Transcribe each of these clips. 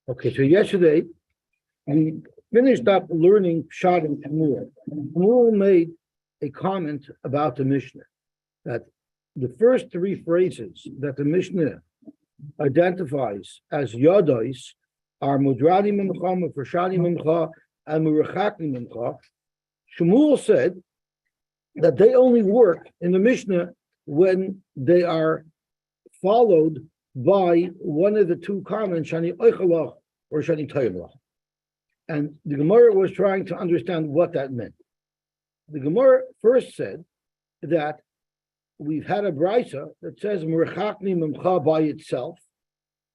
Okay, so yesterday we finished up learning Pshat and Shmuel. Shmuel made a comment about the Mishnah that the first three phrases that the Mishnah identifies as Yodos are Mudrani Mimcha, Mufrashani Mimcha, and Murachakni Mimcha. Shmuel said that they only work in the Mishnah when they are followed by one of the two comments, Shani Oichalach or Shani Toyimlach. And the Gemara was trying to understand what that meant. The Gemara first said that we've had a brisa that says Murachakni Mimcha by itself,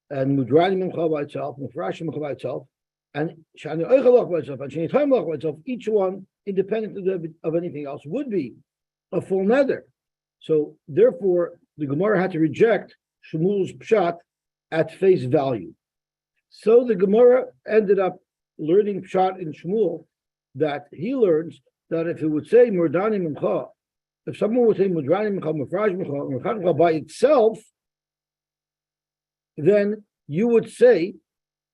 and Mudrani Mimcha by itself, Mufrashi Mimcha by itself, and Shani Oichalach by itself, and Shani Toyimlach by itself, each one independent of anything else would be a full nether. So therefore, the Gemara had to reject Shmuel's Pshat at face value. So the Gemara ended up learning Pshat in Shmuel that he learns that if it would say Murdani Mimcha, if someone would say Mudrani Mimcha, Mufrash Mimcha by itself, then you would say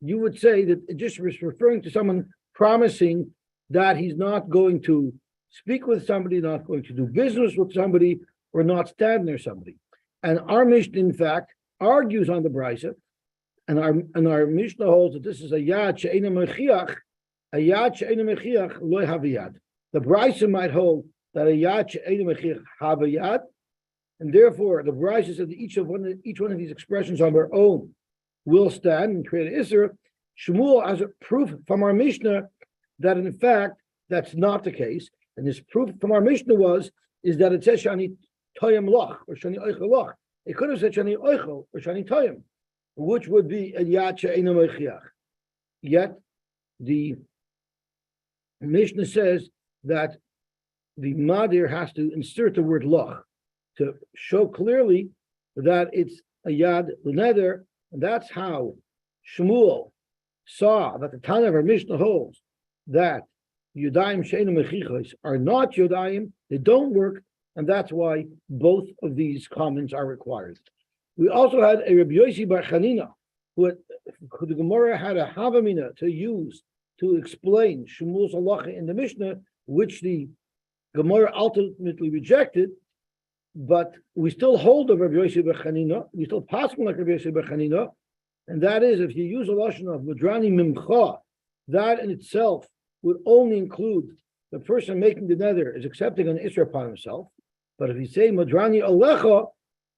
that it just was referring to someone promising that he's not going to speak with somebody, not going to do business with somebody, or not stand near somebody. And our Mishnah, in fact, argues on the brisa, and our Mishnah holds that this is a yad she'ena mechiach, loy have a yad. The brisa might hold that a yad she'ena mechiach have a yad, and therefore the brisa said that each one of these expressions on their own will stand and create an isser. Shmuel has a proof from our Mishnah that in fact that's not the case, and this proof from our Mishnah is that it says shani toyim lach or shani oichel lach. It could have said shani oichel or shani toyim, which would be a yad she'ena mechiach. Yet the Mishnah says that the madir has to insert the word lach to show clearly that it's a yad l'neder, and that's how Shmuel saw that the Tana of our Mishnah holds that Yodayim she'ena mechichos are not Yodayim, they don't work, and that's why both of these comments are required. We also had a Rabbi Yosy bar Chanina, who the Gemara had a Havamina to use to explain Shmuel's halacha in the Mishnah, which the Gemara ultimately rejected, but we still hold of Rabbi Yosy bar Chanina, we still pass like Rabbi Yosy bar Chanina, and that is if you use a lashon of Mudrani Mimcha, that in itself would only include the person making the nether is accepting an isra upon himself. But if you say Madrani Alecha,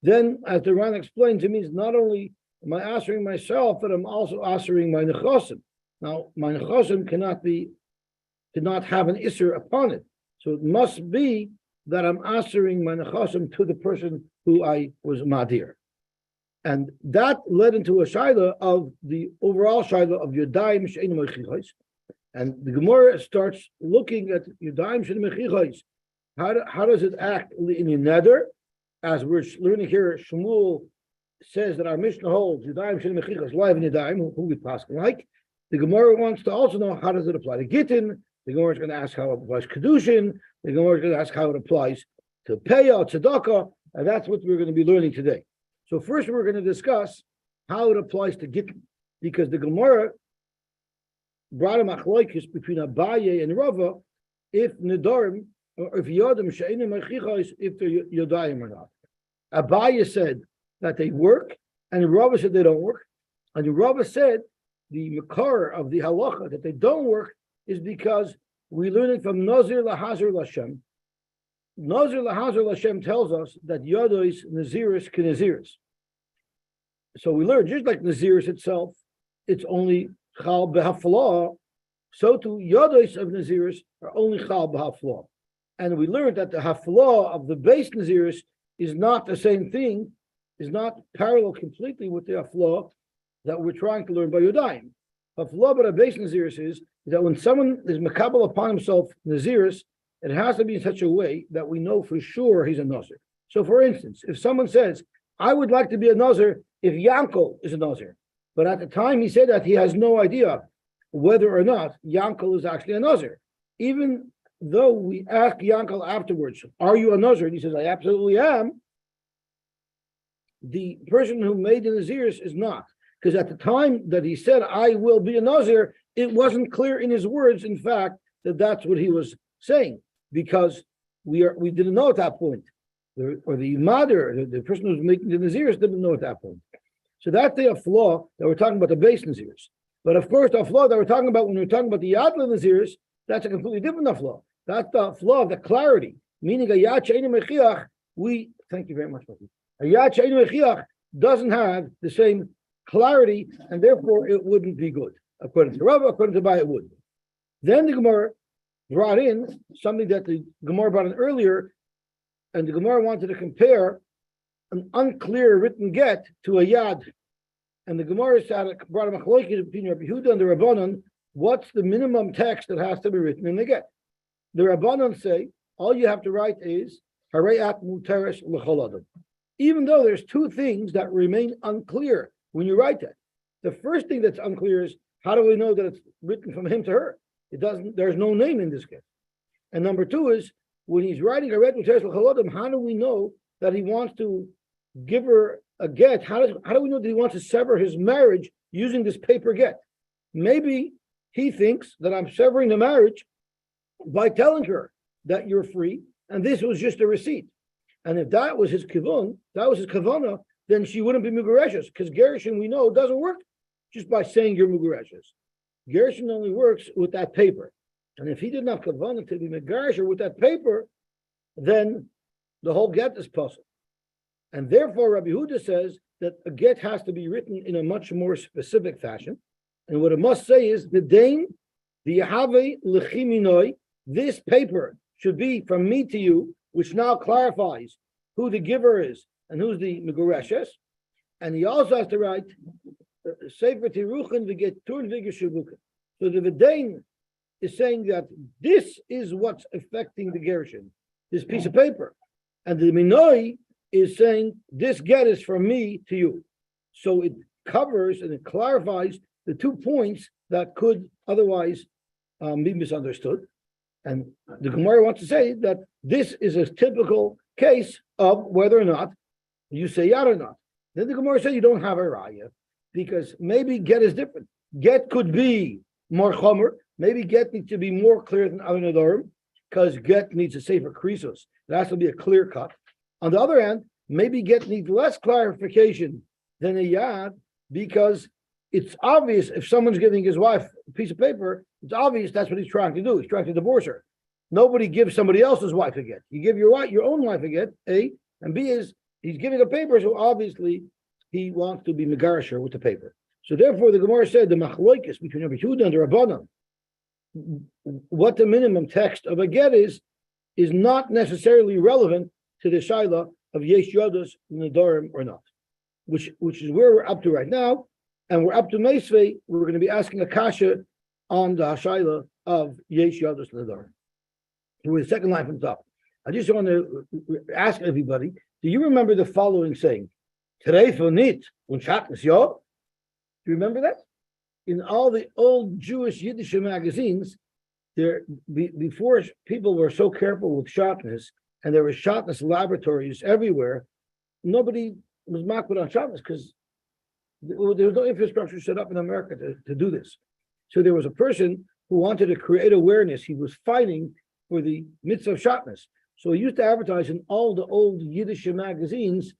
then as the Ran explained to me, is not only am I answering myself, but I'm also answering my nechasim. Now, my nechasim cannot have an isra upon it. So it must be that I'm answering my nechasim to the person who I was madir. And that led into a shaila of the overall shaila of Yodayim she'ena mechichos. And the Gemara starts looking at Yodayim she'ena mechichos. How does it act in your nether? As we're learning here, Shmuel says that our Mishnah holds Yodayim she'ena mechichos live in Yodayim, who we pass like. The Gemara wants to also know how does it apply to Gittin. The Gemara is going to ask how it applies to Kedushin. The Gemara is going to ask how it applies to Peah, Tzedakah, and that's what we're going to be learning today. So first we're going to discuss how it applies to Gittin, because the Gemara brought a machlokes between Abaye and Rava if Nedarim, or if Yodim she'ena mechichos, if they're Yodayim or not. Abaye said that they work, and Rava said they don't work. And Rava said the makar of the halacha that they don't work is because we learn it from Nazir Lahazir Lashem. Nazir Lahazir Lashem tells us that Yodos Naziris K'Naziris. So we learn just like Naziris itself, it's only Chal B'Haflah. So too Yodos of Naziris are only Chal B'Haflah. And we learned that the Haflah of the base Naziris is not the same thing, is not parallel completely with the Haflah that we're trying to learn by Yodayim. Haflah but a base Naziris is that when someone is makabel upon himself Naziris, it has to be in such a way that we know for sure he's a Nazir. So for instance, if someone says, I would like to be a Nazir if Yankel is a Nazir, but at the time he said that he has no idea whether or not Yankel is actually a Nazir. Even though we ask Yankel afterwards, are you a Nazir? And he says, I absolutely am. The person who made the Naziris is not. Because at the time that he said, I will be a Nazir, it wasn't clear in his words, in fact, that that's what he was saying, because we didn't know at that point. Or the mother, the person who's making the Nazirs didn't know at that point. So that's the flaw that we're talking about the base Nazirs. But of course, the flaw that we're talking about when we're talking about the Yadla Nazirs, that's a completely different flaw. That's the flaw of the clarity, meaning a Yad She'einu Mechiach, thank you very much, a Yad She'einu Mechiach doesn't have the same clarity, and therefore it wouldn't be good. According to Rava, according to Bai, it would. Then the Gemara brought in something that the Gemara brought in earlier, and the Gemara wanted to compare an unclear written get to a Yad. And the Gemara brought a machlokes between Rabbi Yehuda and the Rabbanon. What's the minimum text that has to be written in the get? The Rabbanon say all you have to write is Harayat Muteres L'chol Adam. Even though there's two things that remain unclear when you write that. The first thing that's unclear is how do we know that it's written from him to her? It doesn't. There's no name in this get. And number two is when he's writing Harayat Muteres L'chol Adam, how do we know that he wants to give her a get? How do we know that he wants to sever his marriage using this paper get? Maybe he thinks that I'm severing the marriage by telling her that you're free, and this was just a receipt. And if that was his kavon, that was his kavana, then she wouldn't be mugareshes, because gerushin we know doesn't work just by saying you're mugareshes. Gerushin only works with that paper. And if he didn't have kavana to be mugaresher with that paper, then the whole get is possible. And therefore, Rabbi Yehuda says that a get has to be written in a much more specific fashion. And what it must say is, the Dain, the Yahave Lechiminoi, this paper should be from me to you, which now clarifies who the giver is and who's the Megureshes. And he also has to write Sefer Tiruchen V'Getur V'Geshuvuchen. So the Dain is saying that this is what's affecting the Gerushin, this piece of paper. And the Minoi is saying this get is from me to you. So it covers and it clarifies the 2 points that could otherwise be misunderstood. And the Gemara wants to say that this is a typical case of whether or not you say yad or not. Then the Gemara says you don't have a raya because maybe get is different. Get could be more chomer. Maybe get needs to be more clear than other Nedarim because get needs a safer krisos. It has to be a clear cut. On the other hand, maybe get needs less clarification than a yad because it's obvious if someone's giving his wife a piece of paper, it's obvious that's what he's trying to do. He's trying to divorce her. Nobody gives somebody else's wife a get. You give your own wife a get, A, and B is he's giving a paper, so obviously he wants to be megarisher with the paper. So therefore, the Gemara said the machlokes between Rabbi Yehuda and the Rabbanan, what the minimum text of a get is not necessarily relevant to the shaila of yesh yodos nedarim or not, which is where we're up to right now, and we're up to Meisvei. We're going to be asking a kasha on the shaila of yesh yodos nedarim. So we're the second line from the top. I just want to ask everybody: do you remember the following saying? Today for nit und shatnes yo. Do you remember that? In all the old Jewish Yiddish magazines, before people were so careful with shatnez, and there were shatnez laboratories everywhere, nobody was makbid on shatnez because there was no infrastructure set up in America to do this. So there was a person who wanted to create awareness. He was fighting for the mitzvah of shatnez. So he used to advertise in all the old Yiddish magazines,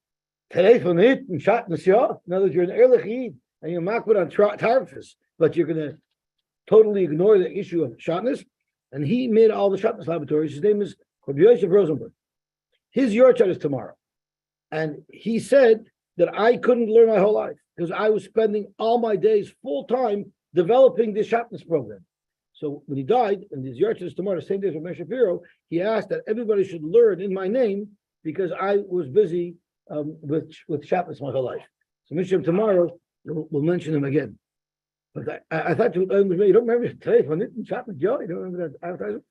today for nit and shatnez yo. In other words, you're an ehrlich Yid and you're makbid on tarfus, but you're going to totally ignore the issue of shatnez. And he made all the shatnez laboratories. His name is Rabbi Yosy Rosenberg. His yortzeit is tomorrow. And he said that I couldn't learn my whole life because I was spending all my days full time developing this shatnez program. So when he died, and his yortzeit is tomorrow, the same day as Rabbi Shapiro, he asked that everybody should learn in my name because I was busy with shatnez my whole life. So mention him tomorrow. We'll mention him again. But I thought you don't remember today for nit and shatnez yo. You don't remember that advertisement?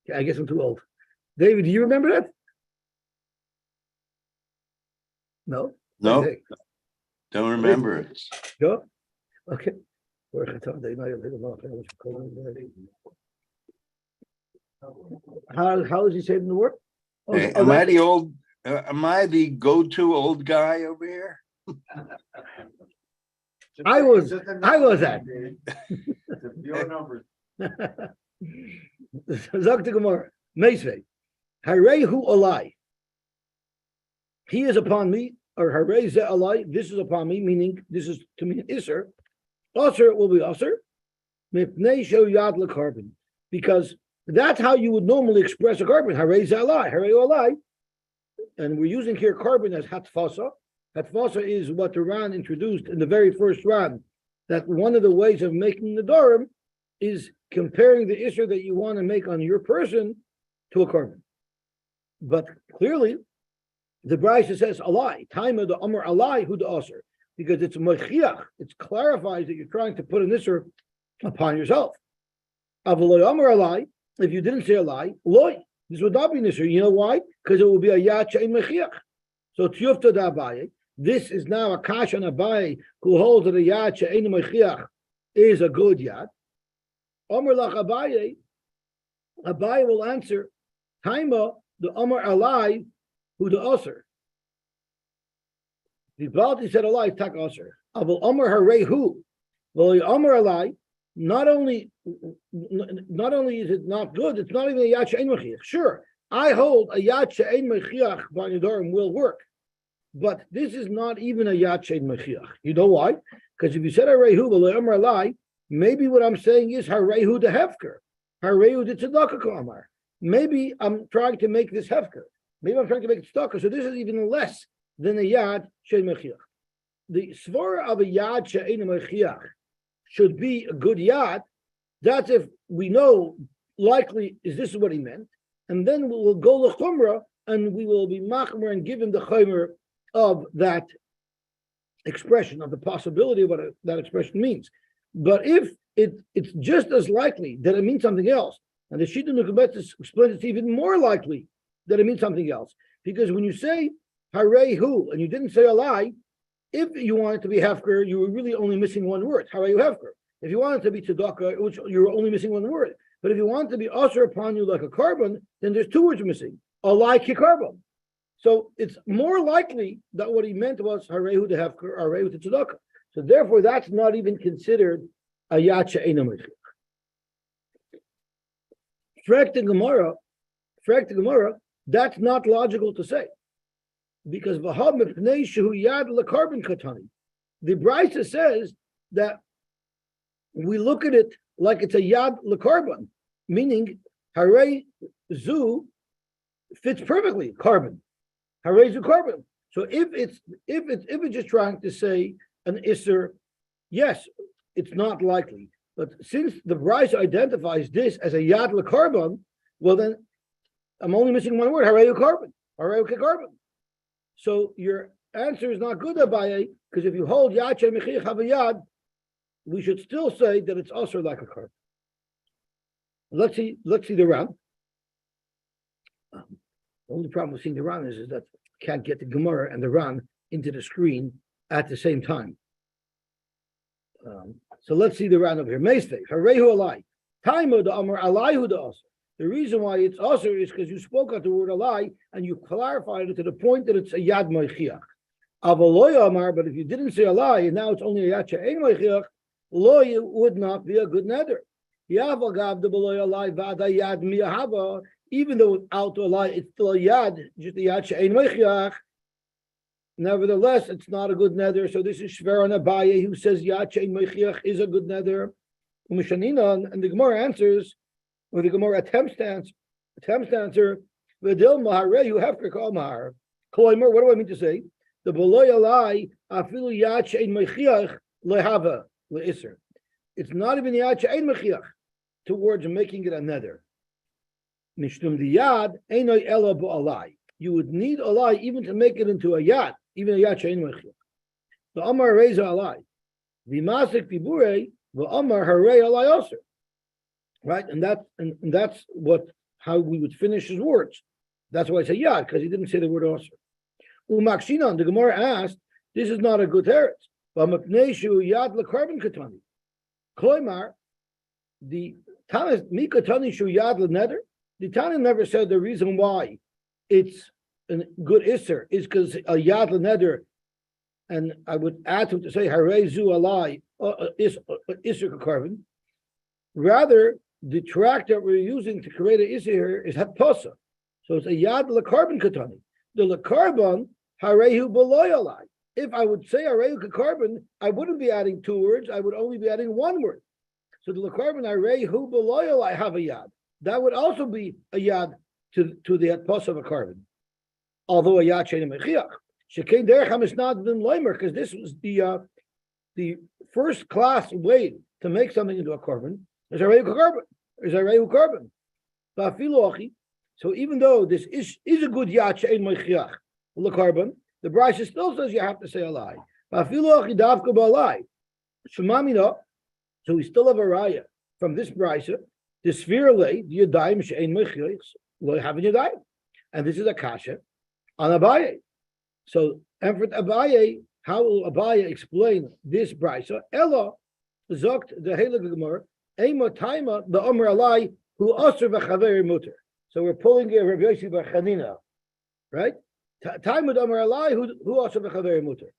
Yeah, I guess I'm too old. David, do you remember that? No? No, Okay. don't remember it. Sure? Okay. How is he saving the work? Hey, am I the go-to old guy over here? I was at. The pure numbers. Zok the Gemara. Meisvei. Harehu alai. He is upon me, or harei ze alai. This is upon me, meaning this is to me iser. Aser will be aser. Mipnei sho yad lekarbon, because that's how you would normally express a carbon. Harei ze alai, harehu alai. And we're using here carbon as hatfasa. Hatfasa is what the Ran introduced in the very first Ran, that one of the ways of making the Nedarim is comparing the issue that you want to make on your person to a carbon. But clearly, the Brisa says alai, time of the Amr alai hu the aser, because it's mechiach, it clarifies that you're trying to put an issue upon yourself. Avaloi Amr alai, if you didn't say alai, loy, this would not be an issue. You know why? Because it will be a yad she'ein mechiach. So tiyufta da Abaye. This is now a kash on Abaye who holds that a yad she'ein mechiach is a good yad. Amr lach Abaye, Abaye will answer, Taima the Amr alai who the aser. The Balti said alai tak aser. Aval Amr harei hu. Well, the Amr alai, not only is it not good, it's not even a yad she'ein mechiach. Sure, I hold a yad she'ein mechiach by Nedarim will work, but this is not even a yad she'ein mechiach. You know why? Because if you said harehu v'lo amar alai, maybe what I'm saying is harehu the hefker, harehu the tzedakah kamar. Maybe I'm trying to make this hefker. Maybe I'm trying to make it tzedakah. So this is even less than a yad she'ein mechiach. The svara of a yad she'ein mechiach should be a good yad. That's if we know likely is this what he meant, and then we'll go l'chumra and we will be machmer and give him the chaymer of that expression, of the possibility of what that expression means. But if it's just as likely that it means something else, and the Shita Nukabetis explains it's even more likely that it means something else, because when you say harehu and you didn't say alai, if you want it to be hefker, you were really only missing one word, harehu hefker. If you want it to be tzedakah, which you're only missing one word. But if you want it to be usher upon you like a carbon, then there's two words missing, alai ki carbon. So it's more likely that what he meant was harehu the hefker, harehu the tzedakah. So therefore, that's not even considered a yad she'ein mechiach. Frek the Gemara, that's not logical to say, because v'hab mipnei shehu yad lekarbon katani. The Brisa says that we look at it like it's a yad lekarbon, meaning harei zu fits perfectly carbon. Harei zu carbon. So if it's just trying to say an isser, yes, it's not likely. But since the Brisa identifies this as a yad lekarbon, well then I'm only missing one word, harei carbon, harei carbon. So your answer is not good, Abaye, because if you hold yad she'ein mechiach have a yad, we should still say that it's also like a carbon. Let's see the Ran. The only problem with seeing the Ran is that you can't get the Gemara and the Ran into the screen at the same time. So let's see the Ran over here. Meisvei, harehu alai. Taimo the amar alaihu the aser. The reason why it's aser is because you spoke out the word alai and you clarified it to the point that it's a yad mechiach. Avaloy amar, but if you didn't say alai and now it's only a yad she'ein mechiach, loy would not be a good neder. Yavagav the beloy alai vada yad miyahava. Even though without the alai it's still a yad, just a yad she'ein mechiach. Nevertheless, it's not a good nether. So this is Shver on Abaye who says Yad She'ein Mechiach is a good nether. And the Gemara answers, or the Gemara attempts to answer, V'dil Maharehu Hefker Kol Mahar. Kloimer, what do I mean to say? The Beloy Alai Afilu Yad She'ein Mechiach Lehava Le'Isser. It's not even Yad She'ein Mechiach towards making it a nether. Mishtum the Yad Einoi Ela Bo'alai. You would need alai even to make it into a yad, even a yad she'ein mechiach. The amar reza alai, the masik tibure, the amar harei alai aser. Right, and that's how we would finish his words. That's why I say yad, because he didn't say the word aser. Umakshinan, the Gemara asked, this is not a good teretz. V'mapneishu yad lekarbon katani. Kloimar, the Tana mikatani shu yad leneder. The Tana never said the reason why it's a good isser is because a yad leneder and I would add to it to say harezu alai isur carbon. Rather, the track that we're using to create an isur here is hatposa. So it's a yad lekarbon katani. The lekarbon harehu beloy alai. If I would say harehu carbon, I wouldn't be adding two words. I would only be adding one word. So the lekarbon harehu beloy alai have a yad. That would also be a yad to the hatposa of a carbon. Although a yad shein mechiach. Shekain derech hamisnad bin loimer, because this was the first class way to make something into a carbon. Is harehu carbon. Is harehu carbon. So even though this is a good yad shein mechiach lekarbon, the Brisa still says you have to say a lie. So we still have a raya from this Brisa. The sphere lay the yadayim she'ein mechiach lo have yadayim, and this is a kasha on Abaye. So, and for Abaye, how will Abaye explain this Brisa? Ella zokt the heilige gemara ema taima the omer alai who aser v'chaver muter. So we're pulling a Rabbi Yosy bar Chanina, right? Time with Amar Alai, who also the Chaver Mutter.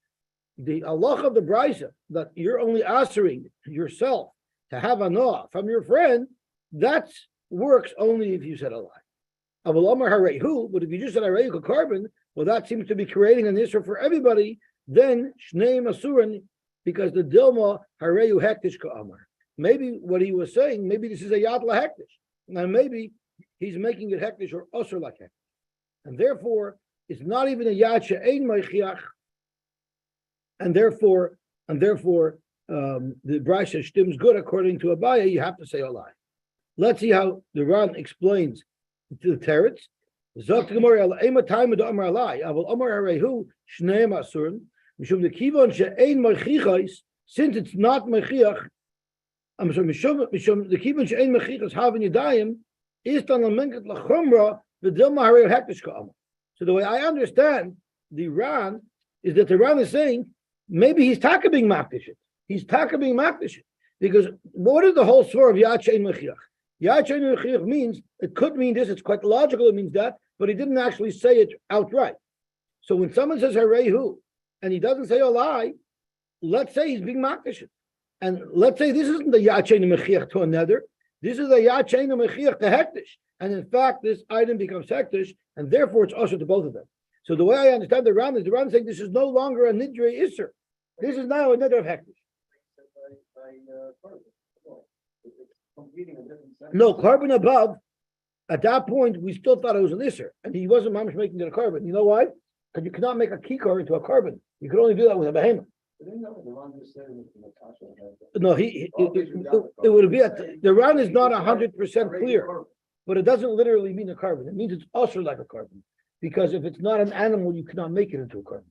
The Allah of the Brisa that you're only answering yourself to have a noah from your friend, that works only if you said a lie. Aval Amar Harehu, but if you just said Harehu carbon, well, that seems to be creating an issue for everybody. Then Shnei Masuran, because the Dilma Harehu Hektish Ka'amar. Maybe what he was saying, maybe this is a Yatla Hektish, and maybe he's making it Hektish or Osir like Hektish, and therefore. It's not even a yad she'ein mechiach, and therefore, the Brisa stims good according to Abaye. You have to say a lie. Let's see how the Ran explains to the Teretz. Zok Gemara al ema time with Amar alai. Aval Amar harehu shneim asurim mishum the kivon she'ein mechichos. Since it's not mechiach, I'm sorry, mishum the kivon she'ein mechichos having yadayim is dan lamenket lachumra v'dilma harehu hektish ka'amar. So the way I understand the Ran is that the Ran is saying maybe he's taka being makdishit. He's taka being makdishit because what is the whole sword of Yad Shein Mechiach? Yad Shein Mechiach means it could mean this. It's quite logical. It means that, but he didn't actually say it outright. So when someone says Harehu and he doesn't say a lie, let's say he's being makdishit, and let's say this isn't the Yad Shein Mechiach to another. This is a Yad Shein Mechiach to Hektish. And in fact, this item becomes hektish, and therefore it's usher to both of them. So the way I understand the Ran is the Ran saying this is no longer a nidre isser. This is now a nidre of hektish. No, carbon above, at that point, we still thought it was an isser, and he wasn't mamish making it a carbon. You know why? Because you cannot make a kikar into a carbon. You could only do that with a behemoth. No, it would be the Ran is not 100% clear. But it doesn't literally mean a carbon. It means it's also like a carbon. Because if it's not an animal, you cannot make it into a carbon.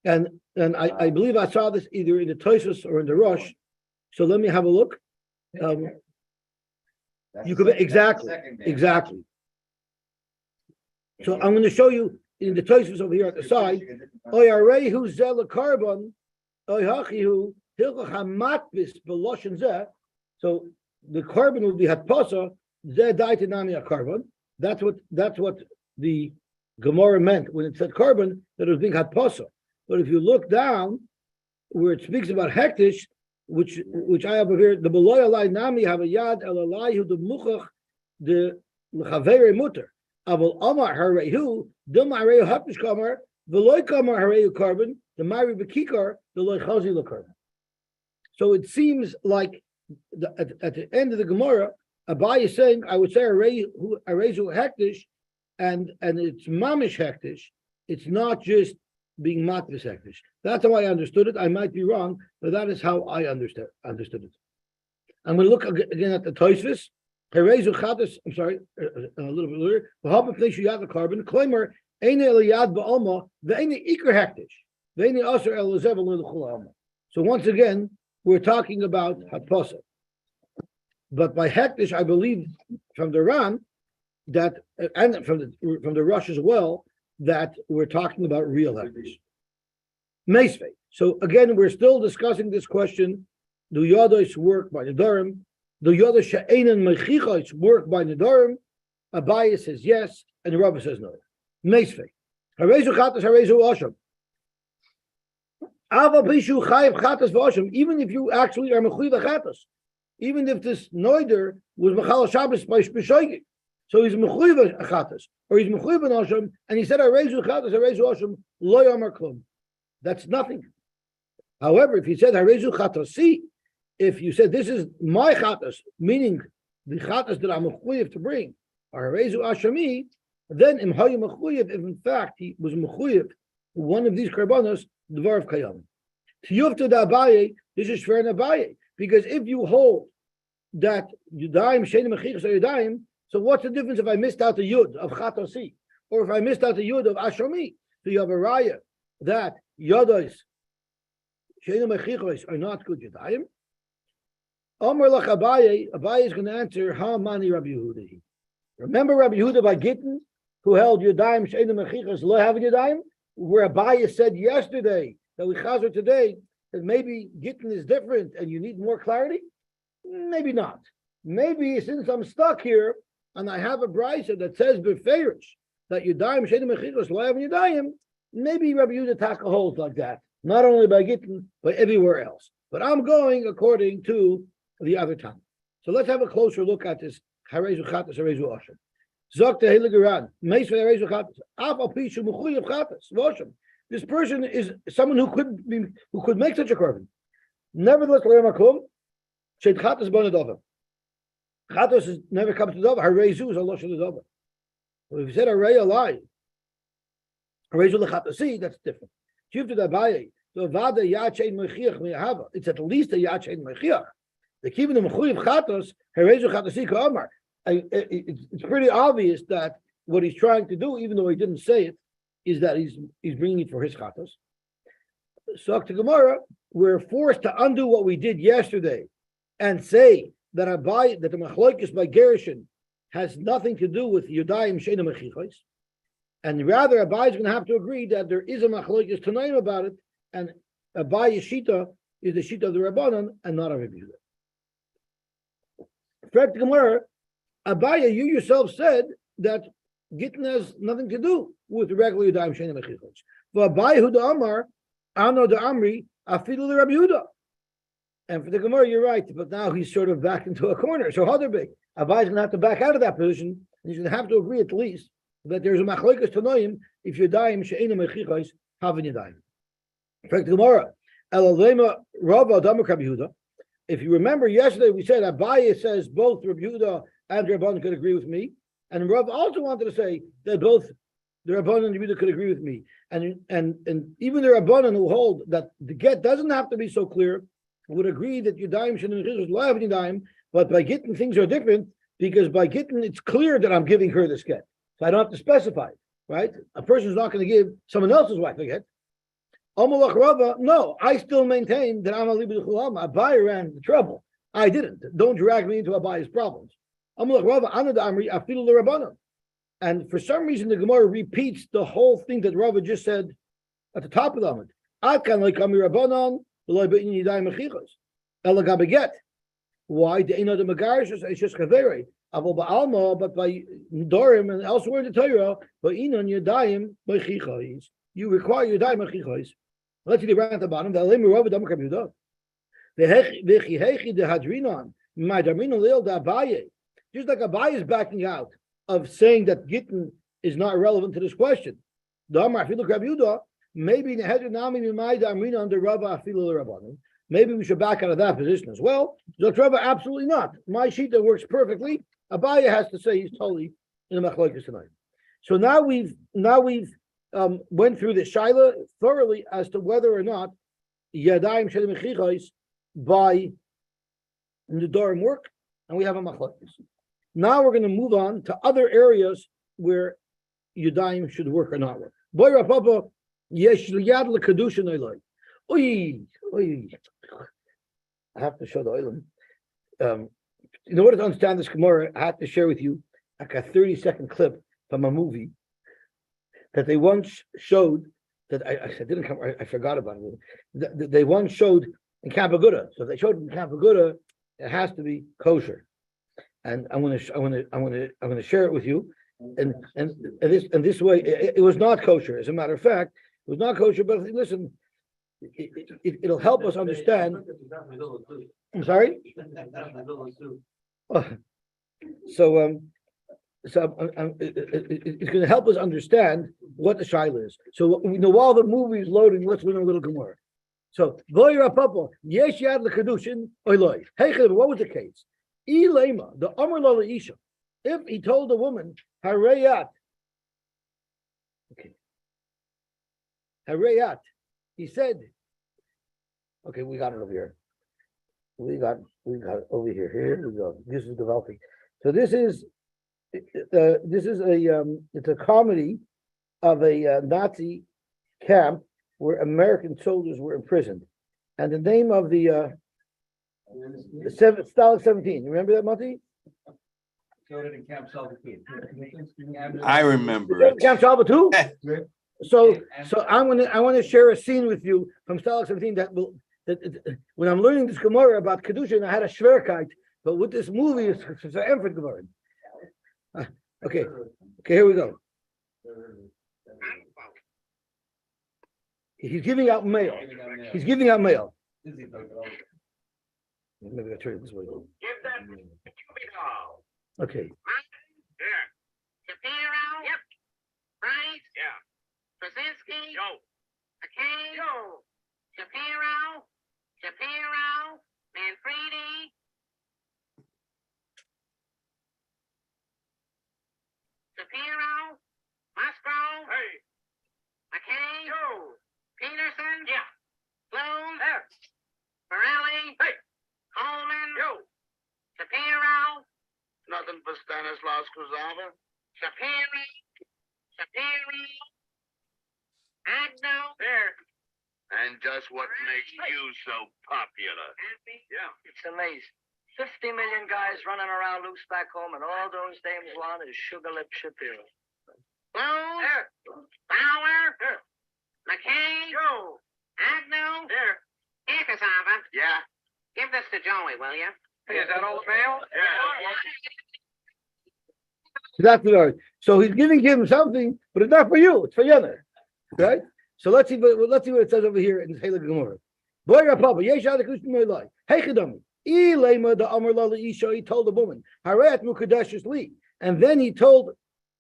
And I believe I saw this either in the Tosos or in the Rosh. So let me have a look. You could exactly. So I'm going to show you in the Tosos over here at the side. Oyarehu zel carbon, oyachihu hilchach hamatvis beloshen zeh. So the carbon would be hatposa. Carbon. That's what the Gemara meant when it said carbon, that it was being hatposa. But if you look down where it speaks about hektish, which I have over here, the beloy alai nami have a yad el alai who the muchach the lechavere muter. Aval amar harehu dilma harehu hektish kamar veloy kamar harehu carbon the mari bekikar the loy chazi carbon. So it seems like at the end of the Gemara. Abaye is saying, I would say arezu hektish, and it's mamish hektish. It's not just being matvis hektish. That's how I understood it. I might be wrong, but that is how I understood it. I'm going to look again at the Tosfos. Harezu chatas. I'm sorry, a little bit earlier. V'hapa pnei yad carbon. Claimer eine eliyad ba'alma ve'ene ikar hektish ve'ene aser el lezev l'chol alma. So once again, we're talking about hatposa. But by hektish, I believe from the Ran that, and from the Rosh as well, that we're talking about real hektish. Meisvei. So again, we're still discussing this question: do Yodos work by Nedarim? Do Yodos she'einen mechichos work by Nedarim? Abaye says yes, and the Rabbi says no. Meisvei. Harezu chatas harezu asham. Even if you actually are mechuyev chatas, even if this noider was mechal Shabbos by b'shoigig, so he's mechuyev chatas, or he's mechuyev Hashem, and he said harezu chatas, harezu Hashem, lo yomar klum. That's nothing. However, if you said harezu chatasi, if you said this is my chatas, meaning the chatas that I'm mechuyev to bring, or harezu Hashemi, then im hayu mechuyev, if in fact he was mechuyev one of these karbanos, dvar of kayam. Tiyufta da Abaye, this is fair in Abaye, because if you hold that Yudayim Shenim Mechichas Yudayim, so what's the difference if I missed out the Yud of Chatosi, or if I missed out the Yud of Ashomi? So you have a raya that Yodos Shenim Mechichas are not good Yudayim. Amar Lach Abaye, Abaye is going to answer how many Rabbi Yehuda. Remember Rabbi Yehuda by Gittin, who held Yudayim Shenim Mechichas Lo Have Yudayim, where Abaye said yesterday that we chazer today that maybe Gittin is different and you need more clarity? Maybe not. Maybe since I'm stuck here and I have a brisa that says beferish that Yudayim Shedim Mechichos Lo Have Yudayim, maybe Rabbi Yehuda Taka holds like that, not only by Gittin but everywhere else. But I'm going according to the other time. So let's have a closer look at this Harezu Chatas Harezu Oshem. Zok Tehiligaran Meis Harezu Chatas Av Al Pishu Mechuyev Chatas Voshem. This person is someone who could make such a korban. Nevertheless, Shed Chatas Bonadova. Chatas never comes to Dova. Harezu is Allah Shadova. So if you said Harei a lie, Harezu lechatasi, that's different. Shivtu Dabaye, so Vada Yachein Mechiach Mehava. It's at least a Yachein Mechiach. The keeping the Mechuyev Chatas, Harezu Chatasi Ka'amar. It's pretty obvious that what he's trying to do, even though he didn't say it, is that he's bringing it for his chatas. So to Gemara, we're forced to undo what we did yesterday and say that the machlokes by Gershon has nothing to do with Yudayim Shenim Mechichos, and rather Abai is going to have to agree that there is a machlokes tanaim about it, and Abai Shita is the Shita of the Rabbanan and not a Rebbe Yehuda. In fact, Gemara, Abai, you yourself said that Gittin has nothing to do with the regular Yudayim Shenim Mechichos. But Abai Huda Amar, Ano the Amri, Afidu the Rabbi Yehuda. And for the Gemara, you're right, but now he's sort of back into a corner. So Haderbeg, Abai is going to have to back out of that position, and he's going to have to agree at least that there's a machlokes tanoim if Yudayim Shenim Mechichos have an Yudayim. In fact, the Gemara, Elalema Rabba Damak Rabbi Yehuda. If you remember yesterday, we said Abai says both Rabbi Yehuda and Rabban could agree with me. And Rav also wanted to say that both the Rabbanan and the Yehuda could agree with me. And even the Rabbanan who hold that the get doesn't have to be so clear would agree that Yudayim Shenim Mechichos Lo Have Yudayim, but by Gittin things are different because by Gittin it's clear that I'm giving her this get. So I don't have to specify, right? A person's not going to give someone else's wife a get. Amalach Rava, no, I still maintain that I'm a Libid Chulam. Abai ran into trouble. I didn't. Don't drag me into Abai's problems. And for some reason, the Gemara repeats the whole thing that Rava just said at the top of the Amud. Why? But by Nedarim and elsewhere in the Torah, you require Yudayim Mechichos. Let's see the right at the bottom. Just like Abai is backing out of saying that Gittin is not relevant to this question. Maybe maybe we should back out of that position as well. Rava, absolutely not. My shita works perfectly. Abai has to say he's totally in the machlokes tonight. So now we've went through the shaila thoroughly as to whether or not Yadayim Shedim Mechichos by Nedarim work, and we have a machlokes. Now we're going to move on to other areas where Yudayim should work or not work. Boy Rapapa, yesh liyad lekadushin oiloi. I have to show the oilim. In order to understand this Gemara, I have to share with you like a 30-second clip from a movie that they once showed that I forgot about it. They once showed in Camp Aguda. So if they showed it in Camp Aguda, it has to be kosher. And I'm going to share it with you, and this way it was not kosher. As a matter of fact, it was not kosher. But listen, it'll help us understand. I'm sorry. So it's going to help us understand what the shaila is. So while the movie is loading, let's learn a little more. So what was the case? The Amr Lala Isha. If he told a woman, Harayat. Okay. Harayat. He said, okay, we got it over here. We got it over here. Here we go. This is developing. So this is it's a comedy of a Nazi camp where American soldiers were imprisoned, and the name of the Stalag 17. You remember that, Monty? I remember it. Camp Salva too. So I want to share a scene with you from Stalag 17 that when I'm learning this Gemara about Kedushin, I had a Schwerkeit, but with this movie, it's an Emford Gemara. Okay, here we go. He's giving out mail. Maybe I'll turn it this way. Okay. Yeah. Shapiro. Yep. Price. Yeah. Krasinski. Yo. McCain. Yo. Shapiro. Manfredi. Shapiro. Musgrove. Hey. McCain. Yo. Peterson. Yeah. Sloan. There. Borelli. Hey. Coleman. Yo. Shapiro. Nothing for Stanislaus Kuzava. Shapiro. Agno. There. And just what makes you so popular. Yeah. It's amazing. 50 million guys running around loose back home, and all those dames want is Sugar Lip Shapiro. Sloan. There. Bauer. There. McCain. Yo. Agno. There. Here, Cassava. Yeah. Give this to Joey, will you? Hey, is that all the mail? Yeah. So that's the Lord. So he's giving him something, but it's not for you. It's for Yana, right? So let's see what it says over here in the Halakha Gemara. Boy, Papa, yesh ad kushim elai. Hey, chedami. Ilema the Amar Lala Isha. He told the woman, Harayat mukadeshes li, and then he told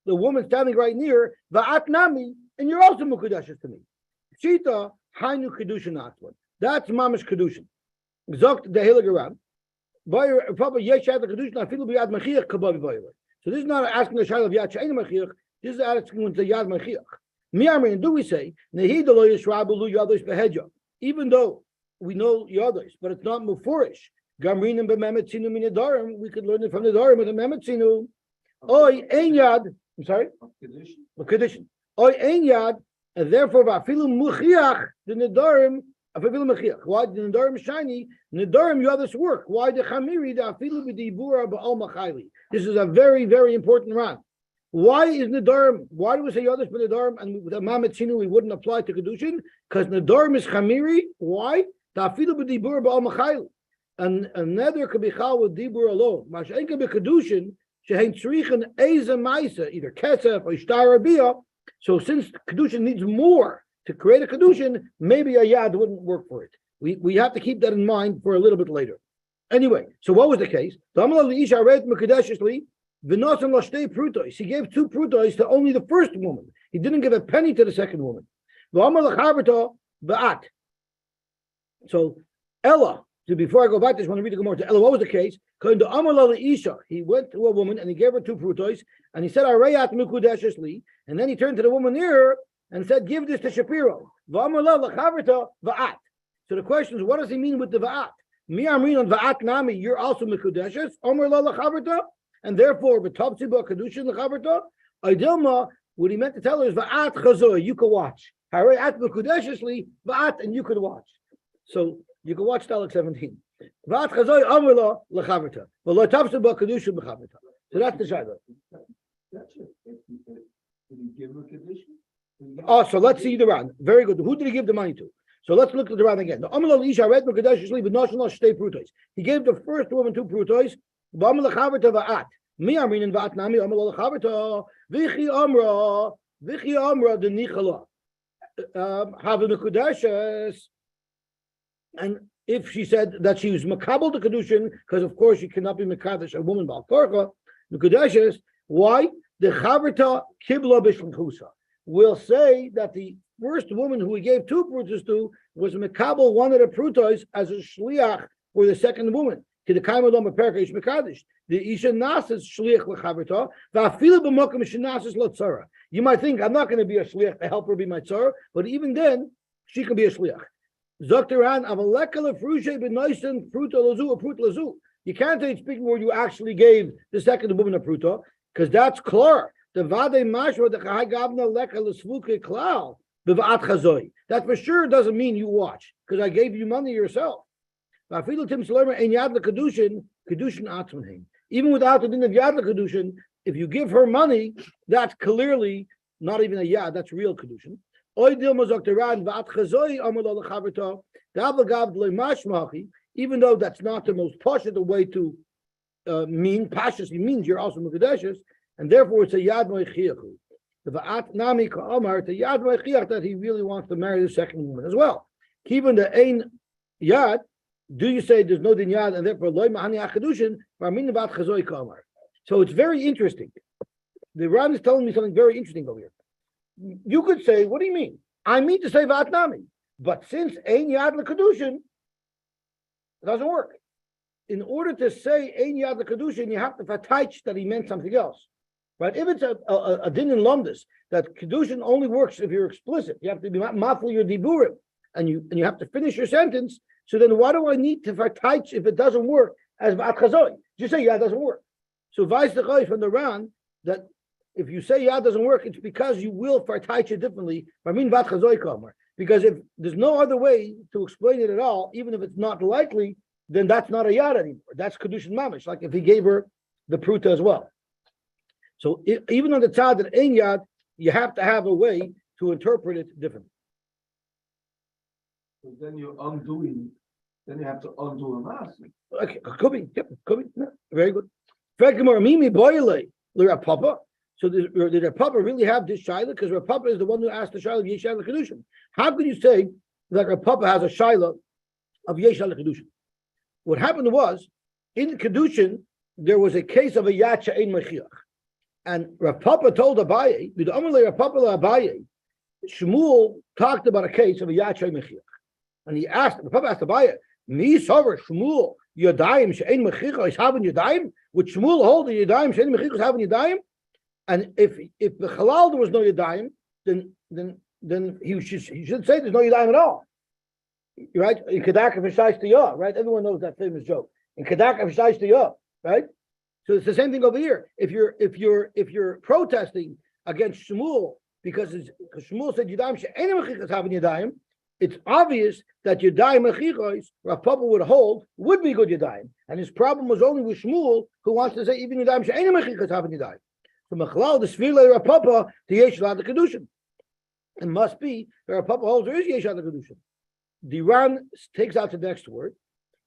the woman standing right near, Va'at nami, and you're also mukadeshes to me. Shita hainu kedushin atwan. That's mamish kedushin. Zokt the Halakha Boy, Papa, yesh ad kedushin afilu biyad machiach kabavi boiler. So this is not asking the child of Yad She'ein Machiach. This is asking the Yad Machiach. Mi'amrin, do we say Nehid lo Yishrabu lu Yadosh behedja? Even though we know Yadosh, but it's not Mufurish. Gamrinim b'Memetzinu min Nedarim. We could learn it from Nedarim with a Memetzinu. Oy ein Yad. I'm sorry. Condition. Oy ein Yad, and therefore va'afilu Muchiach the Nedarim. Why the Nedarim shiny? Nedarim, you have this work. Why the Chamiri the afilu b'dibura ba'al machayli? This is a very, very important round. Why is Nedarim? Why do we say Yodesh but Nedarim and with the Mametzinu we wouldn't apply to Kedushin? Because Nedarim is Chamiri. Why? The afilu b'dibura ba'al machayli. And Neder could be chal with dibur alone. Masha'en could be Kedushin shehein tzrichen eza ma'isa either kesef or ishtar or bia. So since Kedushin needs more to create a Kedushin, maybe a Yad wouldn't work for it. We have to keep that in mind for a little bit later. Anyway, so what was the case? He gave 2 prutos to only the first woman. He didn't give a penny to the second woman. So Ella, so before I go back, I just want to read the Gemara to Ella. What was the case? He went to a woman and he gave her 2 prutos, and he said, and then he turned to the woman near and said, give this to Shapiro. So the question is, what does he mean with the va'at? Mi amrin on va'at nami, you're also mekudeshes, Omer la lachaverta, and therefore b'tavtziba kedushin lachaverta. Idilma, what he meant to tell her is va'at chazoy, you can watch. Harei at mekudeshesly va'at, and you could watch. So you can watch Stalag 17. Va'at chazoy Omer la lachaverta, but la tavtziba kedushin lachaverta. So that's the shayla. Oh, so let's see the round. Very good. Who did he give the money to? So let's look at the round again. The Amalal Isha read Mekadesh with National State Prutois. He gave the first woman 2 Prutois. V'Amal Chaverta va'at. Mi Amrin and va'at nami Amalal Chaverta. V'chi Amra the Nichala. Have the Mekudeshes. And if she said that she was makabel the kedushin, because of course she cannot be mekadesh a woman bal korcha, the kedushes. Why? The chaverta kibla b'shlichusa will say that the first woman who he gave 2 prutas to was mekabel one of the prutas as a shliach for the second woman. To the kaimadom perka ish mekadesh. The isha nasas shliach lechaverta va'afilu b'mokem shenasas lotzara. You might think I'm not going to be a shliach to help her be my tzara, but even then she can be a shliach. Zokteran avalekala frushe b'noisen pruta lazu or prut lazu. You can't say speaking where you actually gave the second woman a pruta, because that's clear. The vade mashra the chai gavna leka l'svuke klal b'va'at chazoi. That for sure doesn't mean you watch, because I gave you money yourself. Va'afilu tim shlomer ein yad lekadushin kedushin atzmanheim. Even without the din of yad lekadushin, if you give her money, that's clearly not even a yad. That's real kedushin. Even though that's not the most poshut the way to mean pashas, means you're also mukadeshes, and therefore it's a yad moichiachu. The va'at nami ka'amar, it's a yad moichiach that he really wants to marry the second woman as well. Even the ein yad, do you say there's no din yad and therefore loy mahani achadushin v'amin va'at chazoi ka'amar? So it's very interesting. The Ran is telling me something very interesting over here. You could say, what do you mean? I mean to say Vatnami. But since Ein Yad LeKedushin, it doesn't work. In order to say Ein Yad LeKedushin, you have to fataych that he meant something else. Right? If it's a din in Lumdus, that Kedushin only works if you're explicit. You have to be maful your diburim, and you have to finish your sentence. So then why do I need to fataych if it doesn't work as Vat Chazoi? Just say, yeah, it doesn't work. So Vais the from the Ran, that if you say yad doesn't work, it's because you will fartaiche differently. Because if there's no other way to explain it at all, even if it's not likely, then that's not a yad anymore. That's kedushin mamish. Like if he gave her the pruta as well. So even on the tzad that ein yad, you have to have a way to interpret it differently. So then you're undoing. Then you have to undo a mass. Okay, could be. Yep, could be. No, very good. So did Rav Papa really have this shaila? Because Rav Papa is the one who asked the shaila of Yesh Yad Kedushin. How can you say that Rav Papa has a shaila of Yesh Yad Kedushin? What happened was, in Kedushin, there was a case of a Yad She'ein Mechiach. And Rav Papa told Abaye, with Amalei Rav Papa Abaye, Shmuel talked about a case of a Yad She'ein Mechiach. And he asked, Rav Papa asked Abaye, Mi Sover Shmuel, Yadayim She'ein Mechiach is having Yadayim? Would Shmuel hold the Yadayim She'ein Mechiach is having Yadayim? And if the halal there was no yadayim, then he should say there's no yadayim at all, right? In Kedak v'shayis tiyah, right? Everyone knows that famous joke. In Kedak v'shayis tiyah, right? So it's the same thing over here. If you're protesting against Shmuel because Shmuel said yadayim she'enim mechichas having yadayim, it's obvious that yadayim mechichos Rav Papa would hold would be good yadayim, and his problem was only with Shmuel who wants to say even yadayim she'enim mechichas having yadayim. So Machlal the Svirle Rav Papa to Yesh Yad Kedushin. It must be Rav Papa holds there is Yesh Yad Kedushin. The Ran takes out the next word.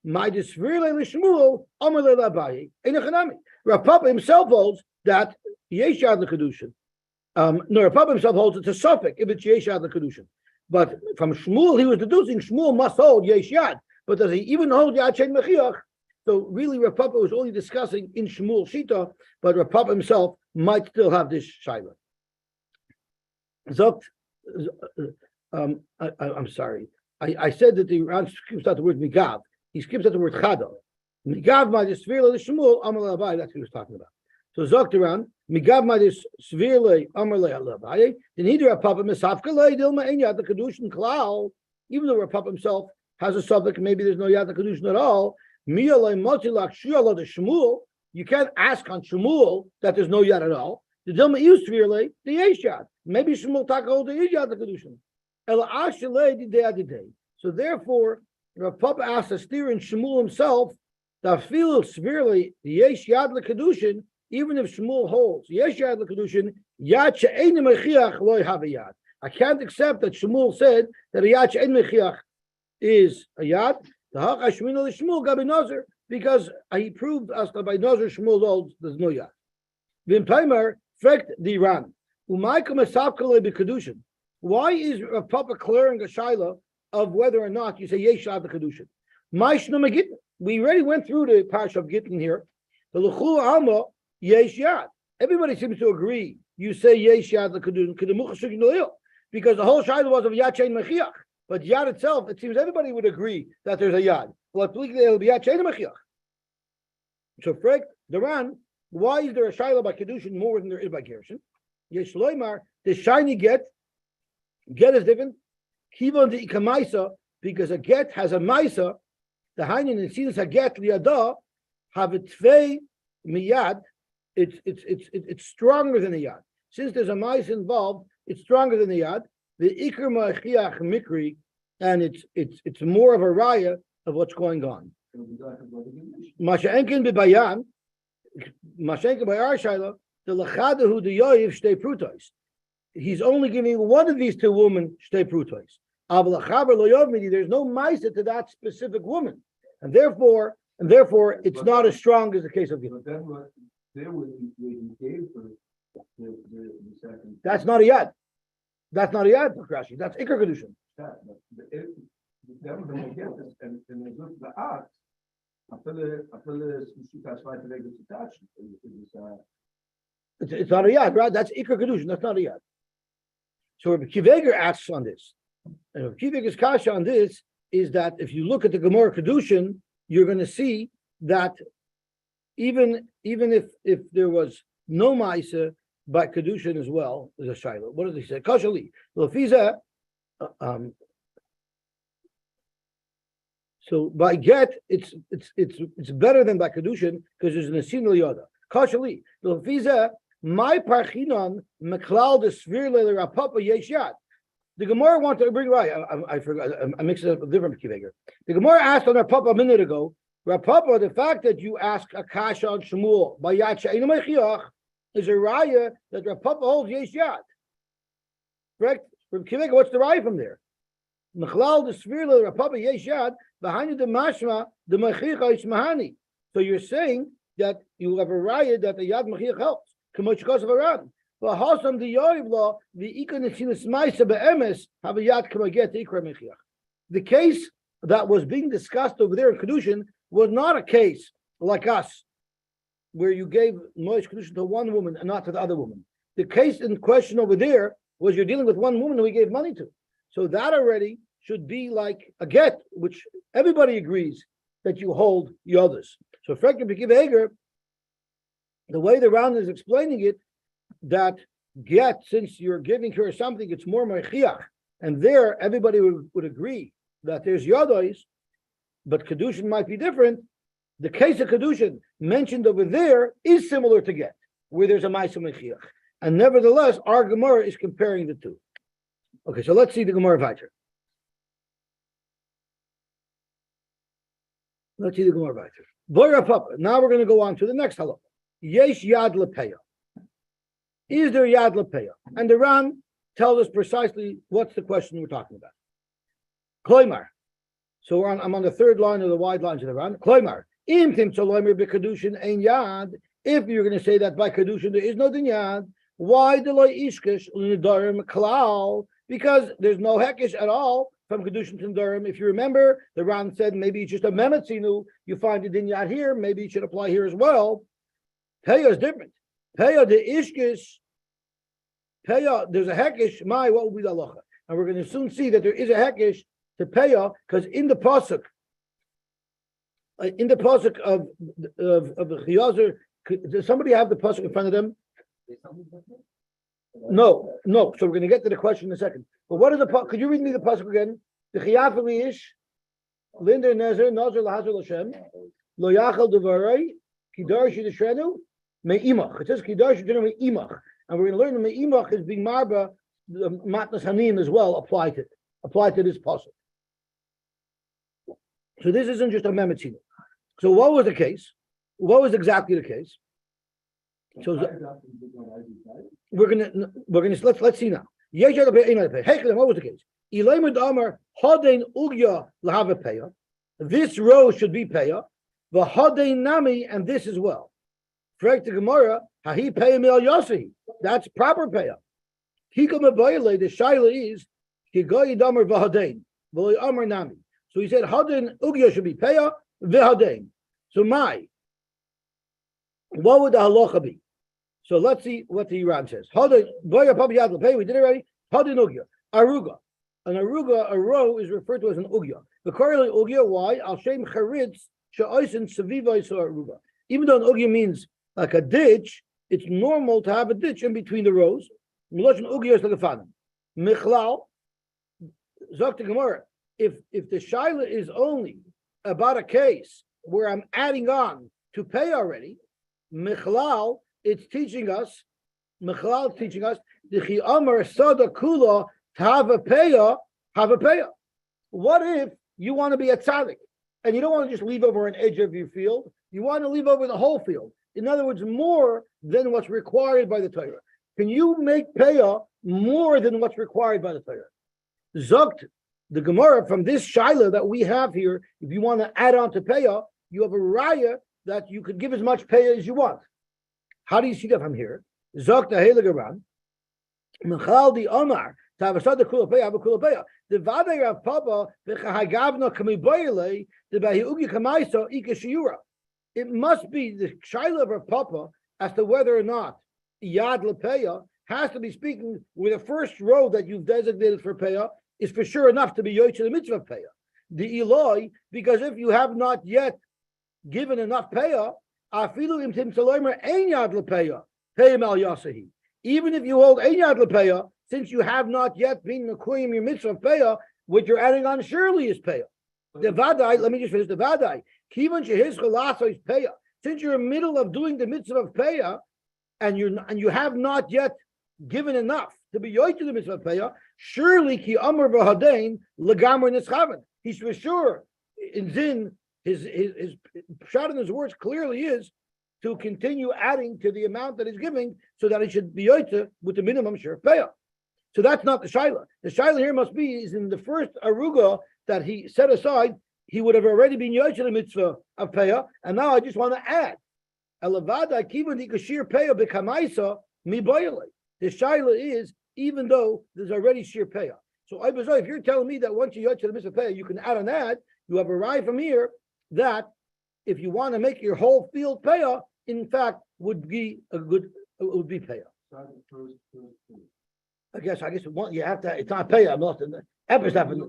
My Svirle Lishmuel Amalei Labaye Einachanami. Rav Papa himself holds that Yesh Yad Kedushin. No, Rav Papa himself holds it's a suffix if it's Yesh Yad Kedushin. But from Shmuel he was deducing Shmuel must hold Yesh Yad. But does he even hold Yad Shein Mechiach? So really, Rav Papa was only discussing in Shmuel Shita, but Rav Papa himself might still have this shaila. I'm sorry. I said that the Ran skips out the word migav. He skips out the word chado. Migav my svirle Shmuel amal abai. That's what he was talking about. So Zokt Ran migav my svirle amal abai. Then either Rav Papa misafkalei dilma ein yad kedushin klal. Even though Rav Papa himself has a subject, maybe there's no yad kedushin at all. You can't ask on Shmuel that there's no yad at all. The Dilma used the yesh yad. Maybe Shmuel takol the yad the kedushin. So therefore, Rav Papa asked a steer in Shmuel himself that feel severely the yesh yad the kedushin, even if Shmuel holds yesh yad the kedushin, yad she'ein mechiach loy have a yad. I can't accept that Shmuel said that a yad she'ein mechiach is a yad. Because he proved us that by Nazir Shmuel holds there's no yad. V'imtaimer frekt the Ran. Why is Rav Papa clearing a shaila of whether or not you say yesh yad l'kedushin. Ma'ishnu megittin. We already went through the parsha of Gittin here. The l'chul alma yesh yad. Everybody seems to agree. You say yesh yad l'kedushin because the whole shayla was of yad shein mechiach. But yad itself, it seems everybody would agree that there's a yad. Well, it'll be yad shein mechiach. So, Frank, Duran, why is there a shayla by kedushin more than there is by gerushin? Yesh loymar, the shiny get is different. Kivon the ikamaisa, because a get has a maisa. The hainin and sinus a get liada have a tvei miyad. It's stronger than the yad. Since there's a maisa involved, it's stronger than the yad. The ikar machiach mikri, and it's more of a raya of what's going on. Masha'enkin bebayan, Masha'enkin by our shayla, the lachadahu the yoyiv shtei prutos. He's only giving one of these two women shtei prutos. There's no maisa to that specific woman, and therefore, it's not as strong as the case of Gittin. But then what there was he gave for the second. That's not a yad. That's not a yad, Rashi. That's ikar kedushin. That, but then we're gonna get this, and they look at the art. It's not a yad, right? That's ikar kedushin. That's not a yad. So Rabbi Kiveger asks on this, and Rabbi Kiveger's kasha on this is that if you look at the Gemara kedushin, you're going to see that even if there was no ma'isa by kedushin as well, there's a shayla. What does he say? Kashali lofiza. So by get, it's better than by kedushin because there's an asin yoda. Kashali lofiza. My parchinon meklal the svir rapapa yeshat. The Gemara wanted to bring right. I forgot. I mixed it up with a different kiveger. The Gemara asked on Rapapa a minute ago. Rapapa, the fact that you ask Akasha on Shmuel by Yad She'einu Mechiach is a raya that Rapapa holds yeshat. Correct? From kiveger, what's the raya from there? Meklal the svir rapapa yeshat behind the mashma the mechiach is mahani. So you're saying that you have a raya that the Yad Mechiach helps. The case that was being discussed over there in Kedushin was not a case like us, where you gave Moish Kedushin to one woman and not to the other woman. The case in question over there was you're dealing with one woman who we gave money to. So that already should be like a get, which everybody agrees that you hold the others. So Frank Eger, the way the Ran is explaining it, that get, since you're giving her something, it's more mechiach, and there everybody would agree that there's yadois, but kedushin might be different. The case of kedushin mentioned over there is similar to get, where there's a ma'aseh mechiach, and nevertheless, our Gemara is comparing the two. Okay, so let's see the Gemara weiter. Let's see the Gemara weiter. Now we're going to go on to the next halakha. Yesh yad lepeya. Is there yad lepeya? And the Ran tells us precisely what's the question we're talking about. Kloimar. So I'm on the third line of the wide lines of the Ran. Kloimar. Im tim tzoloimer b'kedushin ein yad. If you're going to say that by kedushin there is no din yad, why delay ishkish l'nedarim klal? Because there's no hekish at all from kedushin to nedarim. If you remember, the Ran said maybe it's just a memetzinu. You find the din yad here. Maybe it should apply here as well. Peya is different. Peya the ishkish. Peya, there's a hekish. What will be the halacha? And we're going to soon see that there is a hekish to peya because in the pasuk of the Chiyazer, does somebody have the pasuk in front of them? No. So we're going to get to the question in a second. But what is the pasuk? Could you read me the pasuk again? The Chiyafeli ish, Linder Nezer Nazar Lahazar Lashem, Lo Yachal Devarai, Kidar Shidashrenu. Me'imach. It says Kiddush Me'imach. And we're going to learn that Me'imach is being marba, the Matnas Hanim as well applied to this pasuk. So this isn't just a memetzina. So what was the case? What was exactly the case? So let's see now. What was the case? This row should be peya, v'hadein nami, and this as well. Correct the Gemara, hahi peya mil Yosy. That's proper peya. Hikam abayle, the shaila is, kigoy damer v'hadein. v'lo amar nami. So he said, hadin ugya should be peya v'hadein. So what would the halacha be? So let's see what the Iran says. Hadin boya papi yad l'pei. We did it already. Hadin ugya aruga. An aruga, a row, is referred to as an ugya. The correlate ugya. Why? Al shem charitz she'oisin seviva so aruga. Even though an ugya means like a ditch, it's normal to have a ditch in between the rows. Miloshin ugya is like a fanim. Michlal. Zok the Gemara. If the shaila is only about a case where I'm adding on to pay already, Michlal, it's teaching us, the Chi Amar Sada Kula have a paya. What if you want to be a tzaddik and you don't want to just leave over an edge of your field? You want to leave over the whole field. In other words, more than what's required by the Torah. Can you make paya more than what's required by the Torah? Zokt, the Gemara, from this shaila that we have here, if you want to add on to paya, you have a raya that you could give as much paya as you want. How do you see that from here? Zokt the Heligaran, Mechal the Omar, Tavasad the Kula Paya, Abakula Paya. The Vadei of Papa, the Chahagavna Kamiboyle, the Bahiugi Kamaiso, Ika Shiura. It must be the shaila of Rav Papa as to whether or not Yad Lepeya has to be speaking with the first row that you've designated for Peya is for sure enough to be Yoch the mitzvah of Peya. The Eloi, because if you have not yet given enough Peya, Afilu im Tim Salomer Ein Yad Lepeya, Peyam al Yasahi. Even if you hold Ein Yad Lepeya, since you have not yet been Mekuyim your mitzvah of Peya, what you're adding on surely is Peya. The Vadai, let me just finish the Vadai. Kivan Shehiz Chalaso is Peya. Since you're in the middle of doing the mitzvah of Peya, and you have not yet given enough to be yoy to the mitzvah of Peya, surely ki amar v'hadein legamar nischaven. He's for sure in Zin, his shot in his words clearly is to continue adding to the amount that he's giving so that he should be yoy to with the minimum share of Peya. So that's not the shaila. The shaila here must be is in the first aruga that he set aside, he would have already been yoy to the mitzvah of Peya, and now I just want to add. Elavada kivan dikashir Peya bekamaisa mi boyle. The shaila is, even though there's already sheer payah. So if you're telling me that once you yot to the mitzvah payah, you can add on that, you have arrived from here that if you want to make your whole field payah, in fact, would be payah. I guess you have to. It's not payah. I'm not. Ever happened.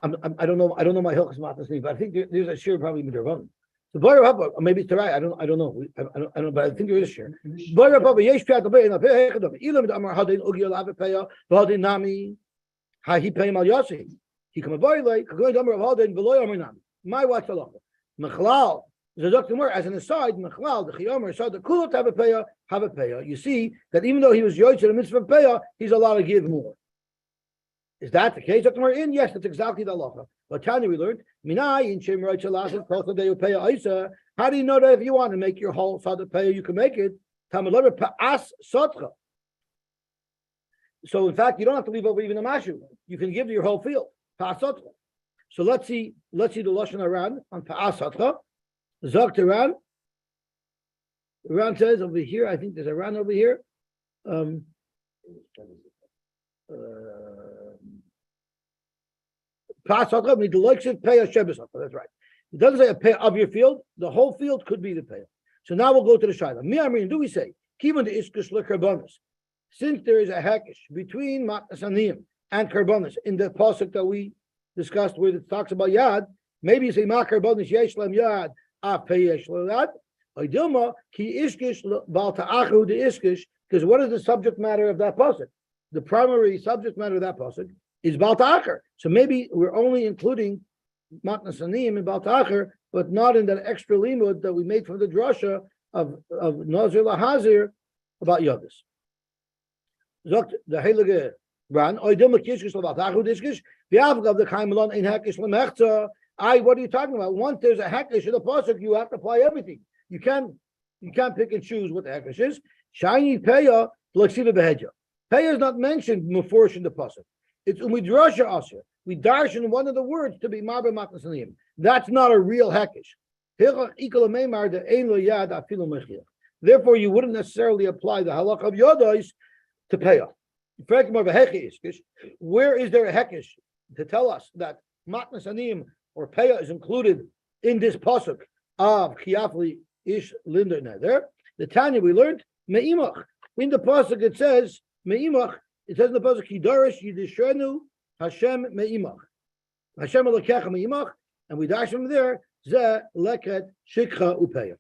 I don't know. I don't know my hilchos matas, but I think there's a sheer probably midravan. The boy Rabba, maybe it's right. I don't know. I don't know, but I think there is a share. Boy Rabba, yesh piyat the in a pay. Ilam the amar hadin ugi alav paya. Hadin nami. Ha he pay mal Yosy. He come a boy like going to amar hadin below amar nami. My watch alav. Mechlal. The doctor more as an aside. Mechlal the chiyomer said the kulot have a paya. You see that even though he was yoy to the mitzvah paya, he's allowed to give more. Is that the case? Doctor in yes, that's exactly the halacha. But Tanya, we learned, how do you know that if you want to make your whole sada paya, you can make it? So in fact, you don't have to leave over even a mashu. You can give to your whole field. So let's see the lashon aran on pa'asatra. Zakt aran. Aran says over here. I think there's a aran over here. That's right. It doesn't say a pay of your field. The whole field could be the pay. So now we'll go to the shayla. Do we say kivan the iskus lekarbonis? Since there is a hakish between matnas and karbonis in the pasuk that we discussed where it talks about yad, maybe you say ma karbonis yesh lem yad af pay yesh yad. Idilma ki iskish bal ta'achu the iskish, because what is the subject matter of that pasuk? The primary subject matter of that pasuk is Bal Ta'achar. So maybe we're only including Matnas Aniyim in Bal Ta'achar, but not in that extra limud that we made from the drasha of Nazir Lahazir about Yodis. Zokt the Heilige Ran, Oidem Kishkish Bal Ta'achar Dishkish, the Avgav the Kaimelon in Hakish Lemechza. What are you talking about? Once there's a Hakish in the pasuk, you have to apply everything. You can't pick and choose what the Hakish is. Shiny Peya, Flexiva Behedja. Peya is not mentioned Mufurish in the pasuk. It's umidrasha asher. We darshan one of the words to be marbe matnas aniyim. That's not a real hekish. Therefore, you wouldn't necessarily apply the halach of yodos to payah. Where is there a hekesh to tell us that matnas aniyim or peah is included in this pasuk of Kiafli ish linder neder? The Tanya we learned me'imach. In the pasuk it says me'imach. It says in the pasuk Hidarish Yidishenu Hashem me'imach. Hashem Elokecha me'imach, and we dash from there Ze leket shikha upeya.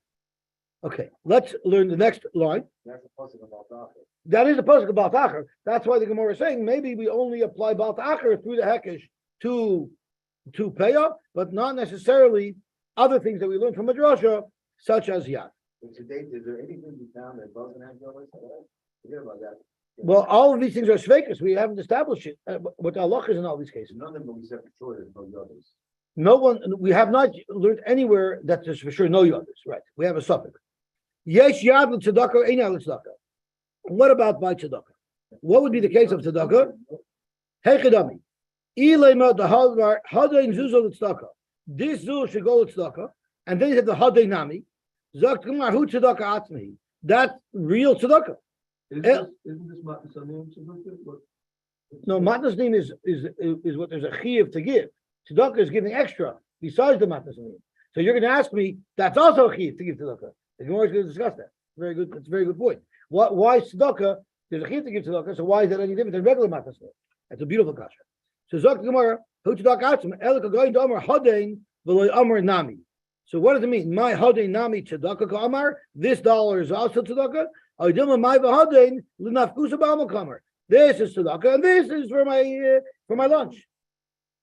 Okay, let's learn the next line. That's the pasuk about Acher. That is the pasuk about Acher. That's why the Gemara is saying maybe we only apply Balt Acher through the Hekesh to Peah, but not necessarily other things that we learn from Madrasha, such as Yad. And to date, is there anything we found that doesn't have Yosy? Forget about that. Well, all of these things are Sveikas. We haven't established it, what the Allah is in all these cases. None of them, but we said for sure there's no Yosy. No one, we have not learned anywhere that there's for sure no Yodas, right? We have a suffix. Yesh Yad l'tzedakah, ein Yad l'tzedakah. What about by tzedakah? What would be the case of tzedakah? Hechidami. Ilema the hadain zuzah l'tzedakah. This zul should go l'tzedakah, and then you have the hadain nami. Zakt gemar hu tzedakah atzmi. That's real tzedakah. Isn't this Matnas Aniyim tzedakah? No, matnas name is what there's a chiyuv to give. Tzedakah is giving extra besides the matnas name. So you're going to ask me, that's also a chiyuv to give tzedakah. The Gemara is going to discuss that. Very good. That's a very good point. Why tzedakah? There's a chiyuv to give tzedakah. So why is that any different than regular matnas name? That's a beautiful kasha. So Zok Gemara, hu tzedakah atzim elika going to amar hadain v'loy amar nami. So what does it mean? My hadain nami tzedakah ka'amar. This dollar is also tzedakah. This is tzedakah, and this is for my lunch.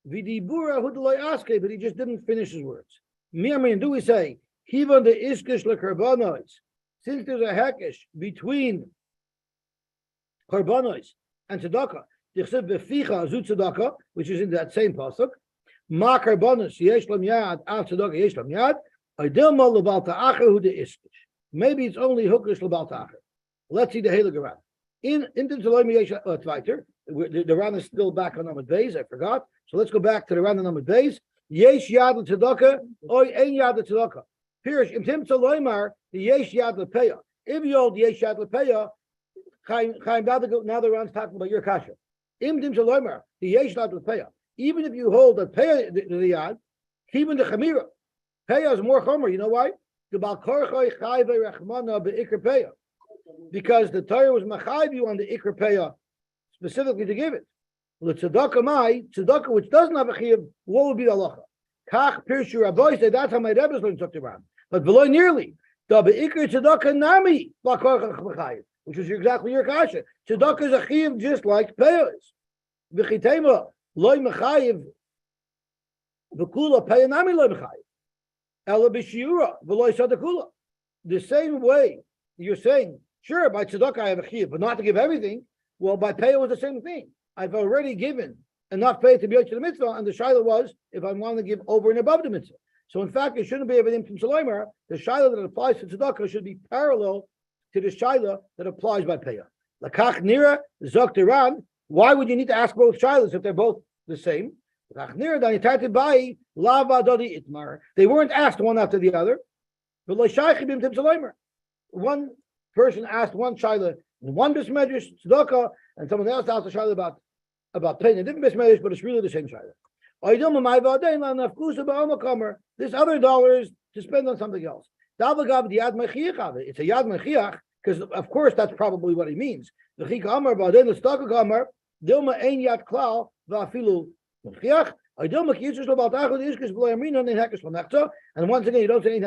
Vidibura hudaloi aske, but he just didn't finish his words. Mirmin, do we say even the iskish lekarbanos? Since there's a hekesh between karbanos and tzedakah, dichsev beficha zu tzedakah, which is in that same pasuk. Ma karbanos yesh lam yad av tzedakah yesh lam yad. Aydel mal lebal ta'acher hu de iskish. Maybe it's only hukish lebal ta'acher. Let's see the Helig around. In the Tzaloim Yesh Tveiter, the Ran is still back on Amud Beis. I forgot. So let's go back to the Ran on Amud Beis. Yesh Yad Tzedakah, Oy Ein Yad Tzedakah. Pirish Im Tim Tzaloimar the Yesh Yad Lepeya. If you hold Yesh Yad Lepeya, Chaim now the Ran's talking about your kasha. Im Tim Tzaloimar the Yesh Yad Lepeya. Even if you hold the Peya the Yad, even the Chamira, Peya is more chomer. You know why? The Balkorchoi Chayve Rechmana Beikr Peya. Because the Torah was machayiv you on the ikr peah specifically to give it. Tzedakah which doesn't have a chiyuv, what would be the halacha? Kach pirshu rabbi said that's how my Rebbe's learned talked about. But below nearly the beikr tzedakah nami machayiv, which is exactly your kasha. Tzedakah is a chiyuv just like peah is. V'chitema loy machayiv v'kula peah nami loy machayiv. Ela b'shiura v'loy sadakula. The same way you're saying. Sure, by tzedakah I have a chiyuv, but not to give everything. Well, by pay was the same thing. I've already given enough pay to be to the mitzvah, and the shaila was if I want to give over and above the mitzvah. So in fact, it shouldn't be everything from Shaloimer. The shaila that applies to tzedakah should be parallel to the shaila that applies by payah. Lakach nira zok deran. Why would you need to ask both shailas if they're both the same? Lakach nira danitated by lava dodi itmar. They weren't asked one after the other. But loishaychibim tim Shaloimer. One person asked one shaila in one bismedrash tzedakah, and someone else asked a shaila about paying a different bismedrash, but it's really the same shaila. This other dollar is to spend on something else. It's a yad mechiach, because of course that's probably what he means. And once again, you don't say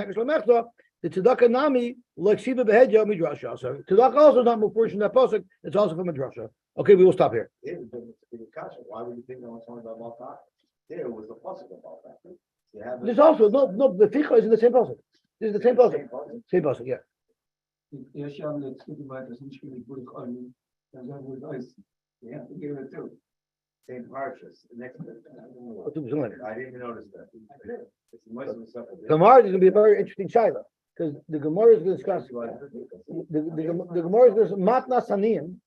the tzedakah nami like shiva behedya midrasha. So tzedakah also is not more portion of that pasuk. It's also from midrasha. Okay, we will stop here. Why would you think that was only about Malta? There was the pasuk about that. There's also no. The ficha is in the same pasuk. This is the same pasuk. Same pasuk, yeah. You have to give it too. Same parshes. Next. I didn't even notice that. It's the Muslim stuff. Gemara is going to be a very interesting shaila because the Gemara is going to discuss the Gemara is going to matnas saniyim.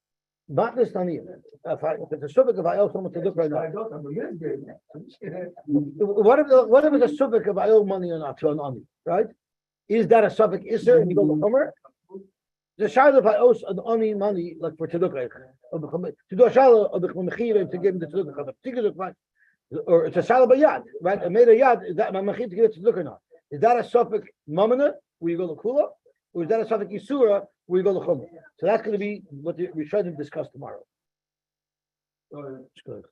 Matnas saniyim. If it's a subject of ayel, someone to look right now. What if it's a subject of ayel money or not to an ani, right? Is that a subject isser and you go to Homer? The shadow of us only money like for tzedakah. To do a shadow of the mechiv to give him the tzedakah. Or it's a shadow bayad, right? I made a yad. Is that my mechiv to give it tzedakah or not? Is that a suffix mamana where you go to kula, or is that a suffix isura where you go to chumrah? So that's going to be what we try to discuss tomorrow. It's good.